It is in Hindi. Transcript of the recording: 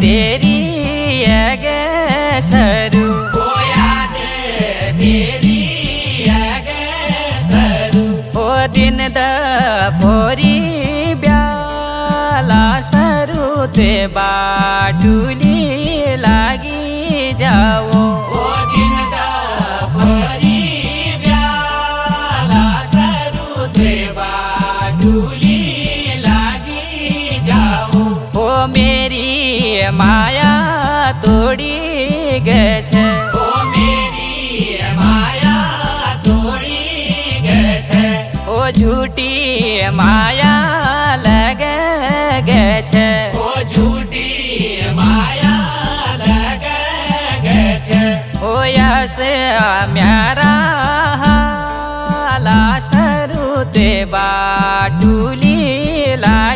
तेरी गे सरू ओ याद तेरी गे सरू ओ दिन द भोरी ब्याला सरू ते बाटुली लागी जाओ ओ दिन दा भोरी ब्याला सरू ते बाटुली लागी जाओ ओ मेरी माया तोड़ी गछ ओ मेरी माया तोड़ी गछ ओ झूठी माया लग गछ ओ झूठी माया लग गछ ओ यस म्यारा हाला सरू ते बाटुली लागी